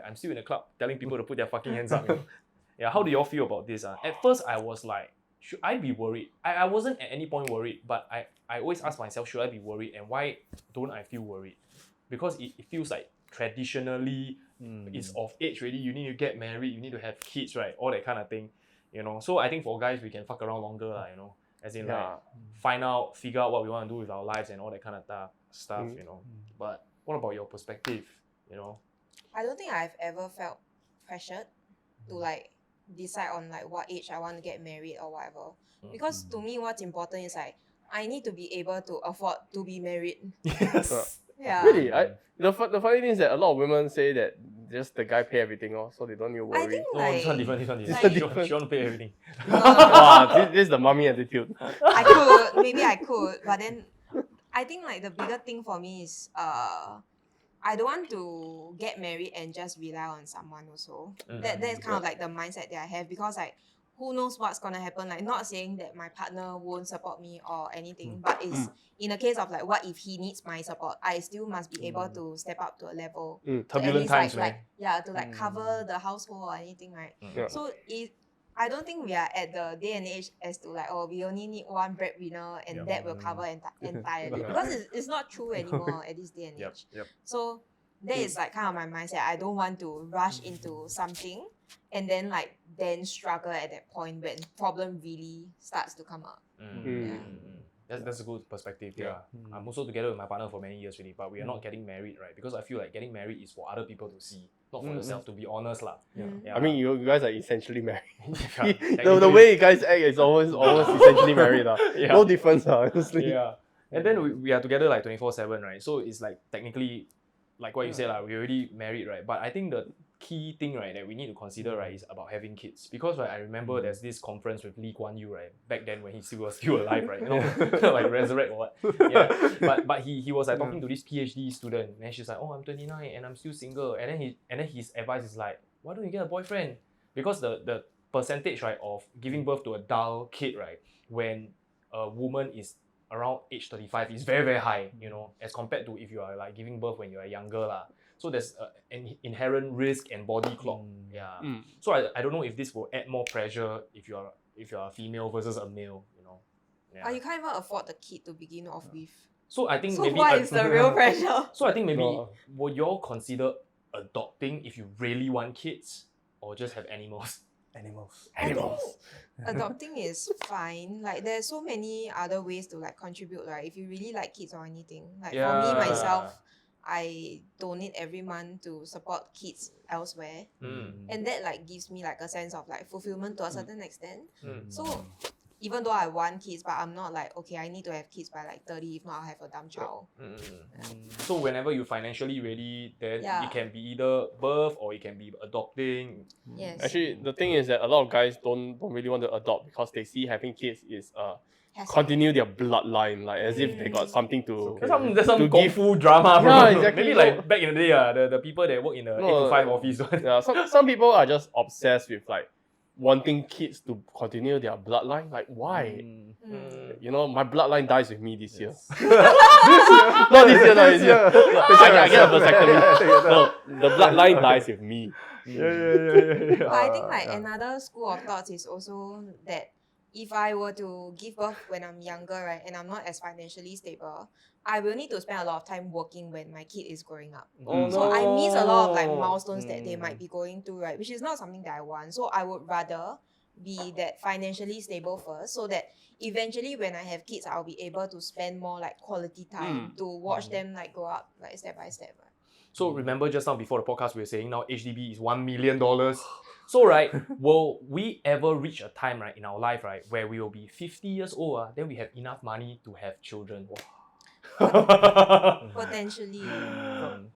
I'm still in the club telling people to put their fucking hands up. Yeah, how do y'all feel about this? At first, I was like, should I be worried? I wasn't at any point worried, but I always ask myself, should I be worried? And why don't I feel worried? Because it feels like traditionally it's of age already. You need to get married, you need to have kids, right? All that kind of thing. So I think for guys, we can fuck around longer, as in like figure out what we want to do with our lives and all that kind of stuff, But what about your perspective, I don't think I've ever felt pressured to like decide on like what age I want to get married or whatever. Because to me, what's important is like I need to be able to afford to be married. Yes. Yeah. Really, the funny thing is that a lot of women say that just the guy pay everything, so they don't need to worry. I think No, like this one different. different. She want to pay everything. Wow, this is the mummy attitude. maybe I could, but then I think like the bigger thing for me is I don't want to get married and just rely on someone also. That's kind of like the mindset that I have, because like who knows what's gonna happen. Like, not saying that my partner won't support me or anything, but it's in a case of like what if he needs my support, I still must be able to step up to a level to at Turbulent least times, like to like cover the household or anything, right? So I don't think we are at the day and age as to like, we only need one breadwinner and that will cover entirely. Because it's not true anymore at this day and age. So that is like kind of my mindset. I don't want to rush into something and then struggle at that point when problem really starts to come up. That's a good perspective. I'm also together with my partner for many years already, but we are not getting married, right? Because I feel like getting married is for other people to see, not for yourself, to be honest lah. I mean, you guys are essentially married. Yeah, the way you guys act is almost essentially married. No difference, honestly. Yeah. And then we are together like 24/7, right? So it's like technically, like what you said, we already married, right? But I think the key thing, right, that we need to consider, right, is about having kids. Because, right, I remember there's this conference with Lee Kuan Yew, right, back then when he was still alive, right, like resurrect or what. Yeah. But he was like talking to this PhD student, and she's like, I'm 29 and I'm still single. And then his advice is like, why don't you get a boyfriend? Because the percentage, right, of giving birth to a dull kid, right, when a woman is around age 35 is very, very high, as compared to if you are like giving birth when you are younger lah. So there's an inherent risk and body clock. So I don't know if this will add more pressure if you're a female versus a male, You can't even afford the kid to begin off with. So I think So maybe what is the real pressure? So I think maybe would you all consider adopting if you really want kids, or just have animals? I think adopting is fine. Like, there's so many other ways to like contribute, right? If you really like kids or anything. Like for me myself, I donate every month to support kids elsewhere. And that like gives me like a sense of like fulfillment to a certain extent. So even though I want kids, but I'm not like, okay, I need to have kids by like 30, if not I'll have a dumb child. So whenever you're financially ready, then it can be either birth or it can be adopting. Yes. Actually, the thing is that a lot of guys don't really want to adopt because they see having kids is continue their bloodline, like as if they got something to. There's some kung fu drama, bro. Yeah, exactly. Maybe like back in the day, the people that work in the 8 to 5 office. Yeah, some people are just obsessed with like wanting kids to continue their bloodline. Like, why? My bloodline dies with me this year. Not this year. I get a vasectomy. No, the bloodline dies with me. But I think like another school of thoughts is also that if I were to give birth when I'm younger, right, and I'm not as financially stable, I will need to spend a lot of time working when my kid is growing up. So I miss a lot of like milestones that they might be going through, right, which is not something that I want. So I would rather be that financially stable first, so that eventually when I have kids, I'll be able to spend more like quality time to watch them like grow up like step by step. Right? So remember just now before the podcast we were saying now HDB is $1 million. So right, will we ever reach a time, right, in our life, right, where we will be 50 years old, then we have enough money to have children? Potentially.